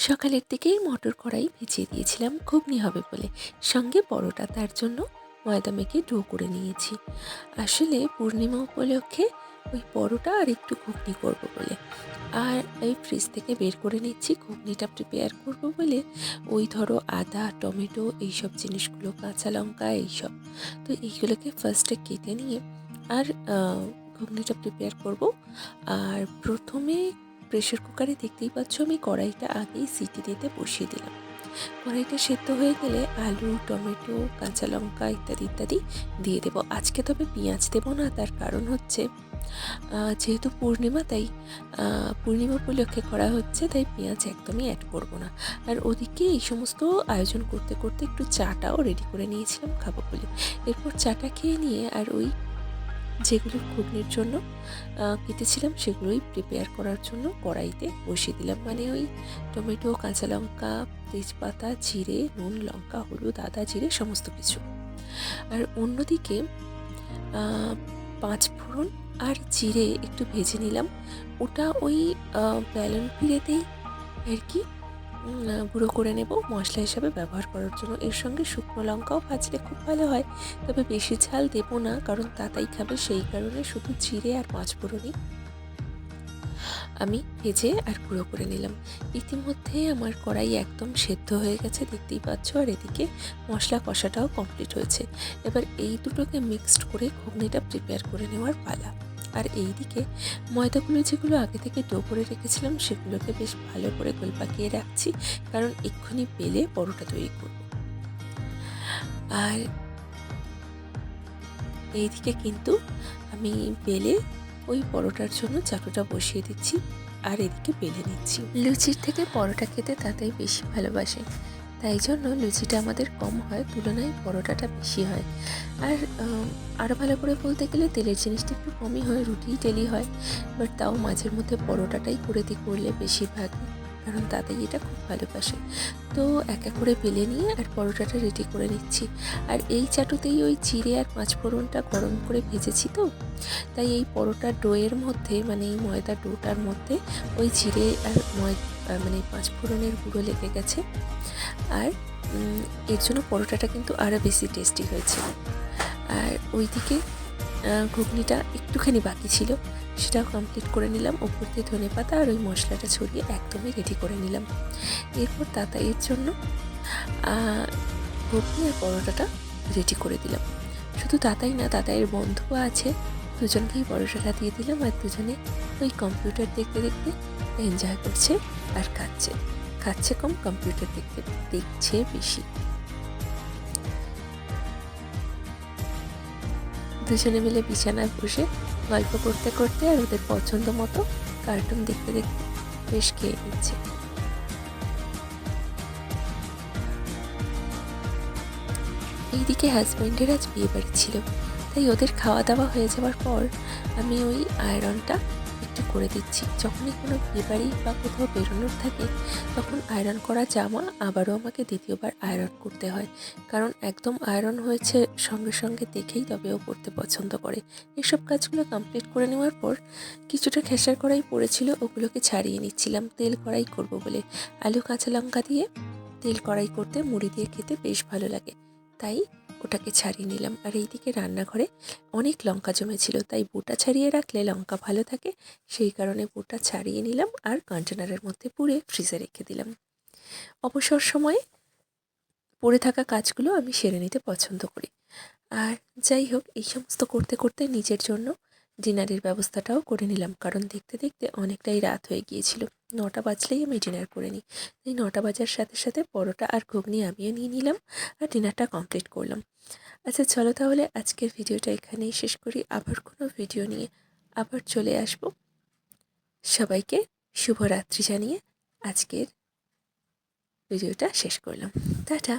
সকালের দিকেই মটর কড়াই ভিজিয়ে দিয়েছিলাম ঘুগনি হবে বলে, সঙ্গে পরোটা। তার জন্য ময়দা মেখে ডো করে নিয়েছি। আসলে পূর্ণিমা উপলক্ষে ওই পরোটা আর একটু ঘুগনি করব বলে। আর এই ফ্রিজ থেকে বের করে নিচ্ছি ঘুগনিটা প্রিপেয়ার করব বলে। ওই ধরো আদা, টমেটো, এইসব জিনিসগুলো, কাঁচা লঙ্কা, এইসব। তো এইগুলোকে ফার্স্টে কেটে নিয়ে আর ঘুগনিটা প্রিপেয়ার করব। আর প্রথমে প্রেশার কুকারে দেখতেই পাচ্ছ আমি কড়াইটা আগেই সিটি দিতে বসিয়ে দিলাম। কড়াইটা সেদ্ধ হয়ে গেলে আলু, টমেটো, কাঁচা লঙ্কা ইত্যাদি ইত্যাদি দিয়ে দেবো। আজকে তবে পেঁয়াজ দেবো না, তার কারণ হচ্ছে যেহেতু পূর্ণিমা, তাই পূর্ণিমা উপলক্ষে করা হচ্ছে, তাই পেঁয়াজ একদমই অ্যাড করবো না। আর ওদিকে এই সমস্ত আয়োজন করতে করতে একটু চাটাও রেডি করে নিয়েছিলাম খাবো বলে। এরপর চাটা খেয়ে নিয়ে আর ওই যেগুলো ঘুগনির জন্য কেটেছিলাম সেগুলোই প্রিপেয়ার করার জন্য কড়াইতে বসিয়ে দিলাম। মানে ওই টমেটো, কাঁচা লঙ্কা, তেজপাতা, জিরে, নুন, লঙ্কা, হলুদ, আদা, জিরে সমস্ত কিছু। আর অন্যদিকে পাঁচ ফোড়ন আর জিরে একটু ভেজে নিলাম। ওটা ওই ব্যালন পিড়েতেই আর কি গুঁড়ো করে নেব মশলা হিসাবে ব্যবহার করার জন্য। এর সঙ্গে শুকনো লঙ্কাও ভাজলে খুব ভালো হয়, তবে বেশি ঝাল দেবো না, কারণ তাতাই খাবে, সেই কারণে শুধু জিরে আর পাঁচ ফোড়নই আমি ভেজে আর গুঁড়ো করে নিলাম। ইতিমধ্যে আমার কড়াই একদম সেদ্ধ হয়ে গেছে, দেখতেই পাচ্ছ। আর এদিকে মশলা কষাটাও কমপ্লিট হয়েছে। এবার এই দুটোকে মিক্সড করে ঘুগনিটা প্রিপেয়ার করে নেওয়ার পালা। আর এই দিকে ময়দাগুলো যেগুলো আগে থেকে ডো করে রেখেছিলাম সেগুলোকে বেশ ভালো করে গোল পাকিয়ে রাখছি, কারণ এক্ষুনি বেলে পরোটা তৈরি করব। আর এইদিকে কিন্তু আমি বেলে ওই পরোটার জন্য চাটুটা বসিয়ে দিচ্ছি আর এদিকে বেলে নিচ্ছি। লুচির থেকে পরোটা খেতে তাতেই বেশি ভালোবাসে, তাই জন্য লুচিটা আমাদের কম হয়, তুলনায় পরোটাটা বেশি হয়। আর আরও ভালো করে বলতে গেলে তেলের জিনিসটা একটু কমই হয়, রুটিই তেলি হয়, বাট তাও মাঝের মধ্যে পরোটাটাই করলে বেশিরভাগ, কারণ তাতেই এটা খুব ভালোবাসে। তো এক এক করে বেলে নিয়ে আর পরোটাটা রেডি করে নিচ্ছি। আর এই চাটুতেই ওই জিরে আর পাঁচফোড়নটা গরম করে ভেজেছি, তো তাই এই পরোটার ডোয়ের মধ্যে, মানে এই ময়দার ডোটার মধ্যে ওই জিরে আর মানে পাঁচফোড়নের গুঁড়ো লেগে গেছে। আর এর জন্য পরোটাটা কিন্তু আরও বেশি টেস্টি হয়েছিল। আর ওইদিকে ঘুগনিটা একটুখানি বাকি ছিল, সেটাও কমপ্লিট করে নিলাম। ওপর দিয়ে ধনেপাতা আর ওই মশলাটা ছড়িয়ে একদমই রেডি করে নিলাম। এরপর তাতাইয়ের জন্য ঘুগনি আর পরোটাটা রেডি করে দিলাম। শুধু তাতাই না, তাতাইয়ের বন্ধুও আছে, দুজনকেই পরোটাটা দিয়ে দিলাম। আর দুজনে ওই কম্পিউটার দেখতে দেখতে এনজয় করছে আর খাচ্ছে কম, কম্পিউটার দেখছে বেশি। দুজনে মিলে বিছানায় বসে গল্প করতে করতে আর ওদের পছন্দ মতো কার্টুন দেখতে দেখতে বেশ খেয়ে নিচ্ছে। এইদিকে হাজব্যান্ডের আজ বিয়ে বাড়ি ছিল, তাই ওদের খাওয়া দাওয়া হয়ে যাওয়ার পর আমি ওই আয়রনটা একটু করে দিচ্ছি। যখনই কোনো বিয়ে বাড়ি বা কোথাও বেরোনোর থাকে, তখন আয়রন করা জামা আবারও আমাকে দ্বিতীয়বার আয়রন করতে হয়, কারণ একদম আয়রন হয়েছে সঙ্গে সঙ্গে দেখেই তবে ও পরতে পছন্দ করে। এসব কাজগুলো কমপ্লিট করে নেওয়ার পর কিছুটা খেসার কড়াই পড়েছিল, ওগুলোকে ছাড়িয়ে নিচ্ছিলাম তেল কড়াই করব বলে। আলু, কাঁচা লঙ্কা দিয়ে তেল কড়াই করতে মুড়ি দিয়ে খেতে বেশ ভালো লাগে, তাই ওটাকে ছাড়িয়ে নিলাম। আর এইদিকে রান্নাঘরে অনেক লঙ্কা জমেছিল, তাই বোটা ছাড়িয়ে রাখলে লঙ্কা ভালো থাকে, সেই কারণে বোটা ছাড়িয়ে নিলাম আর কন্টেনারের মধ্যে পুরে ফ্রিজে রেখে দিলাম। অবসর সময়ে পড়ে থাকা কাজগুলো আমি সেরে নিতে পছন্দ করি। আর যাই হোক, এই সমস্ত করতে করতে নিজের জন্য ডিনারের ব্যবস্থাটাও করে নিলাম, কারণ দেখতে দেখতে অনেকটাই রাত হয়ে গিয়েছিল। 9টা বাজলেই আমি ডিনার করে নিই। এই 9টা বাজার সাথে সাথে পরোটা আর ঘুগনি আমিও নিয়ে নিলাম আর ডিনারটা কমপ্লিট করলাম। আচ্ছা চলো তাহলে আজকের ভিডিওটা এখানেই শেষ করি। আবার কোনো ভিডিও নিয়ে আবার চলে আসব। সবাইকে শুভরাত্রি জানিয়ে আজকের ভিডিওটা শেষ করলাম। টাটা।